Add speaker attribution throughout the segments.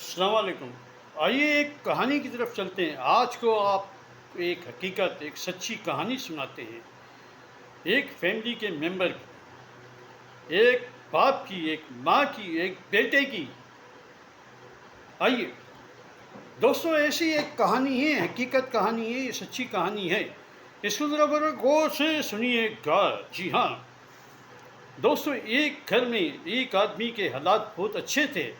Speaker 1: السلام علیکم۔ آئیے ایک کہانی کی طرف چلتے ہیں۔ آج کو آپ ایک حقیقت، ایک سچی کہانی سناتے ہیں، ایک فیملی کے ممبر کی، ایک باپ کی، ایک ماں کی، ایک بیٹے کی۔ آئیے دوستو، ایسی ایک کہانی ہے، حقیقت کہانی ہے، یہ سچی کہانی ہے، اس کو ذرا بڑے غور سے سنیے گا۔ جی ہاں دوستو، ایک گھر میں ایک آدمی کے حالات بہت اچھے تھے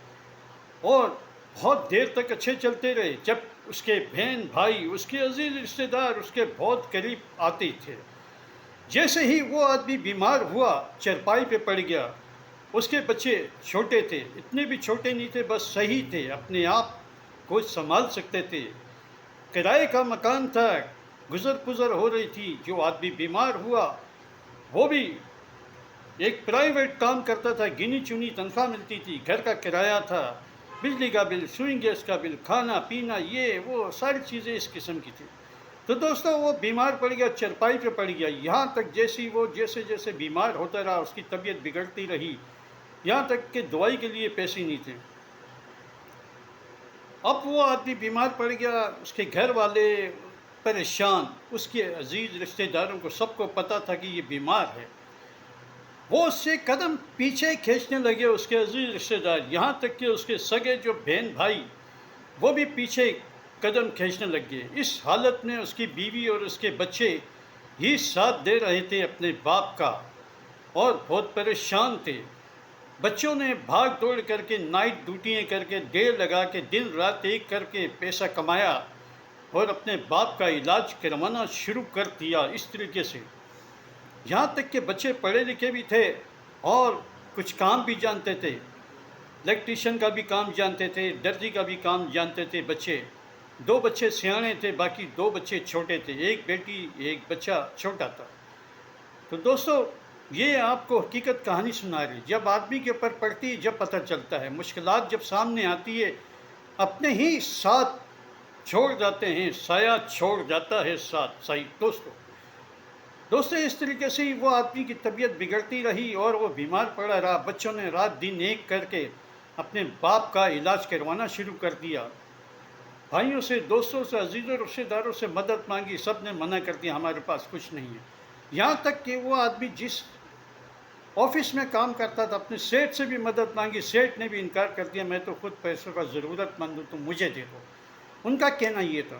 Speaker 1: اور بہت دیر تک اچھے چلتے رہے، جب اس کے بہن بھائی، اس کے عزیز رشتہ دار اس کے بہت قریب آتے تھے۔ جیسے ہی وہ آدمی بیمار ہوا، چرپائی پہ پڑ گیا، اس کے بچے چھوٹے تھے، اتنے بھی چھوٹے نہیں تھے، بس صحیح تھے، اپنے آپ کو سنبھال سکتے تھے۔ کرائے کا مکان تھا، گزر پزر ہو رہی تھی۔ جو آدمی بیمار ہوا وہ بھی ایک پرائیویٹ کام کرتا تھا، گنی چنی تنخواہ ملتی تھی، گھر کا کرایہ تھا، بجلی کا بل، سوئنگ گیس کا بل، کھانا پینا، یہ وہ ساری چیزیں اس قسم کی تھی۔ تو دوستو، وہ بیمار پڑ گیا، چرپائی پہ پڑ گیا، یہاں تک جیسے جیسے بیمار ہوتا رہا، اس کی طبیعت بگڑتی رہی، یہاں تک کہ دوائی کے لیے پیسے نہیں تھے۔ اب وہ آدمی بیمار پڑ گیا، اس کے گھر والے پریشان، اس کے عزیز رشتہ داروں کو سب کو پتہ تھا کہ یہ بیمار ہے۔ وہ اس سے قدم پیچھے کھینچنے لگے، اس کے عزیز رشتہ دار، یہاں تک کہ اس کے سگے جو بہن بھائی وہ بھی پیچھے قدم کھینچنے لگ گئے۔ اس حالت میں اس کی بیوی اور اس کے بچے ہی ساتھ دے رہے تھے اپنے باپ کا، اور بہت پریشان تھے۔ بچوں نے بھاگ دوڑ کر کے، نائٹ ڈیوٹیاں کر کے، دیر لگا کے، دن رات ایک کر کے پیسہ کمایا اور اپنے باپ کا علاج کروانا شروع کر دیا اس طریقے سے۔ یہاں تک کہ بچے پڑھے لکھے بھی تھے اور کچھ کام بھی جانتے تھے، الیکٹریشین کا بھی کام جانتے تھے، درزی کا بھی کام جانتے تھے بچے۔ دو بچے سیانے تھے، باقی دو بچے چھوٹے تھے، ایک بیٹی ایک بچہ چھوٹا تھا۔ تو دوستو، یہ آپ کو حقیقت کہانی سنا رہی، جب آدمی کے اوپر پڑتی ہے، جب پتہ چلتا ہے، مشکلات جب سامنے آتی ہے، اپنے ہی ساتھ چھوڑ جاتے ہیں، سایہ چھوڑ جاتا ہے ساتھ۔ صحیح دوستو، اس طریقے سے ہی وہ آدمی کی طبیعت بگڑتی رہی اور وہ بیمار پڑا رہا۔ بچوں نے رات دن ایک کر کے اپنے باپ کا علاج کروانا شروع کر دیا۔ بھائیوں سے، دوستوں سے، عزیزوں رشتہ داروں سے مدد مانگی، سب نے منع کر دیا، ہمارے پاس کچھ نہیں ہے۔ یہاں تک کہ وہ آدمی جس آفس میں کام کرتا تھا، اپنے سیٹ سے بھی مدد مانگی، سیٹ نے بھی انکار کر دیا، میں تو خود پیسوں کا ضرورت مند ہوں، تم مجھے دے دو، ان کا کہنا یہ تھا۔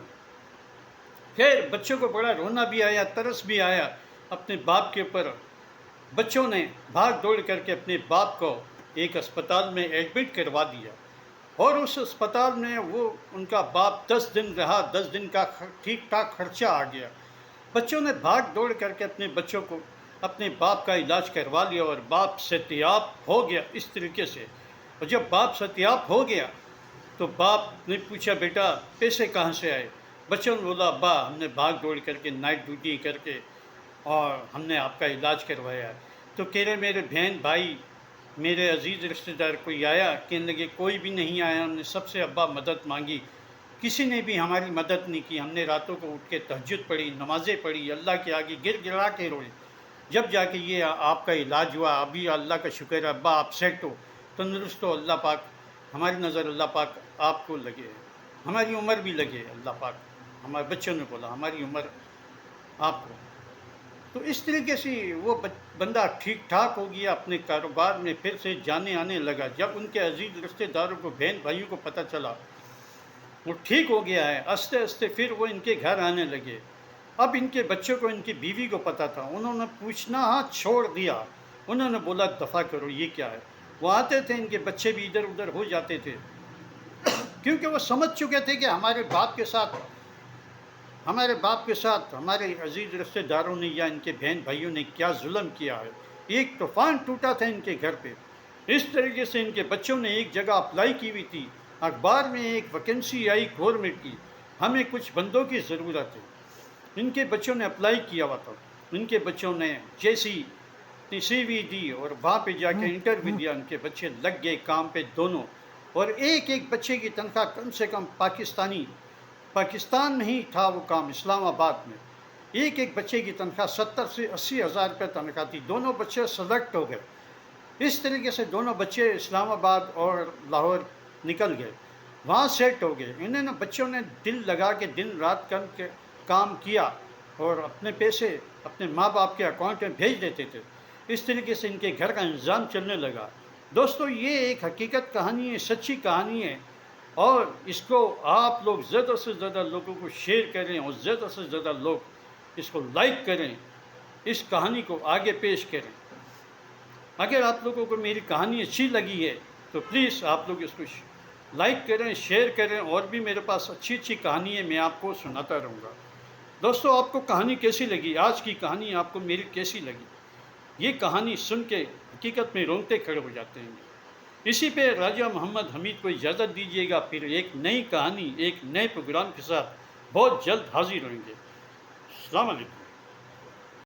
Speaker 1: خیر، بچوں کو بڑا رونا بھی آیا، ترس بھی آیا اپنے باپ کے اوپر۔ بچوں نے بھاگ دوڑ کر کے اپنے باپ کو ایک اسپتال میں ایڈمٹ کروا دیا، اور اس اسپتال میں وہ ان کا باپ 10 دن رہا، 10 دن کا ٹھیک ٹھاک خرچہ آ گیا۔ بچوں نے بھاگ دوڑ کر کے اپنے بچوں کو، اپنے باپ کا علاج کروا لیا، اور باپ صحتیاب ہو گیا اس طریقے سے۔ اور جب باپ صحتیاب ہو گیا تو باپ نے پوچھا، بیٹا پیسے کہاں سے آئے؟ بچوں نے بولا، ابا ہم نے بھاگ دوڑ کر کے، نائٹ ڈیوٹی کر کے، اور ہم نے آپ کا علاج کروایا۔ تو کہہ رہے، میرے بہن بھائی، میرے عزیز رشتہ دار کوئی آیا؟ کہنے لگے، کوئی بھی نہیں آیا، ہم نے سب سے ابا مدد مانگی، کسی نے بھی ہماری مدد نہیں کی۔ ہم نے راتوں کو اٹھ کے تہجد پڑھی، نمازیں پڑھی، اللہ کے آگے گر گرا کے روئے، جب جا کے یہ آپ کا علاج ہوا۔ ابھی اللہ کا شکر ہے، ابا آپ سیٹ ہو، تندرست ہو، اللہ پاک، ہماری نظر اللہ پاک آپ کو لگے، ہماری عمر بھی لگے، اللہ پاک، ہمارے بچوں نے بولا ہماری عمر آپ کو۔ تو اس طریقے سے وہ بندہ ٹھیک ٹھاک ہو گیا، اپنے کاروبار میں پھر سے جانے آنے لگا۔ جب ان کے عزیز رشتہ داروں کو، بہن بھائیوں کو پتہ چلا وہ ٹھیک ہو گیا ہے، آہستہ آہستہ پھر وہ ان کے گھر آنے لگے۔ اب ان کے بچوں کو، ان کی بیوی کو پتہ تھا، انہوں نے پوچھنا چھوڑ دیا، انہوں نے بولا دفع کرو، یہ کیا ہے؟ وہ آتے تھے، ان کے بچے بھی ادھر ادھر ہو جاتے تھے، کیونکہ وہ سمجھ چکے تھے کہ ہمارے باپ کے ساتھ، ہمارے عزیز رشتہ داروں نے یا ان کے بہن بھائیوں نے کیا ظلم کیا ہے۔ ایک طوفان ٹوٹا تھا ان کے گھر پہ۔ اس طریقے سے ان کے بچوں نے ایک جگہ اپلائی کی ہوئی تھی، اخبار میں ایک ویکنسی آئی گورنمنٹ کی، ہمیں کچھ بندوں کی ضرورت ہے۔ ان کے بچوں نے اپلائی کیا ہوا تھا، ان کے بچوں نے جیسی سی وی دی اور وہاں پہ جا کے انٹرویو دیا، ان کے بچے لگ گئے کام پہ دونوں، اور ایک ایک بچے کی تنخواہ کم سے کم پاکستان میں ہی تھا وہ کام، اسلام آباد میں، ایک ایک بچے کی تنخواہ 70 سے 80 ہزار روپے تنخواہ تھی۔ دونوں بچے سلیکٹ ہو گئے، اس طریقے سے دونوں بچے اسلام آباد اور لاہور نکل گئے۔ وہاں سیٹ ہو گئے. انہیں نا بچوں نے دل لگا کے دن رات کام کیا اور اپنے پیسے اپنے ماں باپ کے اکاؤنٹ میں بھیج دیتے تھے. اس طریقے سے ان کے گھر کا انتظام چلنے لگا. دوستو یہ ایک حقیقت کہانی ہے، سچی کہانی ہے، اور اس کو آپ لوگ زیادہ سے زیادہ لوگوں کو شیئر کریں اور زیادہ سے زیادہ لوگ اس کو لائک کریں، اس کہانی کو آگے پیش کریں. اگر آپ لوگوں کو میری کہانی اچھی لگی ہے تو پلیز آپ لوگ اس کو لائک کریں، شیئر کریں، اور بھی میرے پاس اچھی اچھی کہانی ہے، میں آپ کو سناتا رہوں گا. دوستو آپ کو کہانی کیسی لگی؟ آج کی کہانی آپ کو میری کیسی لگی؟ یہ کہانی سن کے حقیقت میں رونگٹے کھڑے ہو جاتے ہیں. اسی پہ راجہ محمد حمید کو اجازت دیجیے گا. پھر ایک نئی کہانی ایک نئے پروگرام کے ساتھ بہت جلد حاضر ہوئیں گے. السلام علیکم.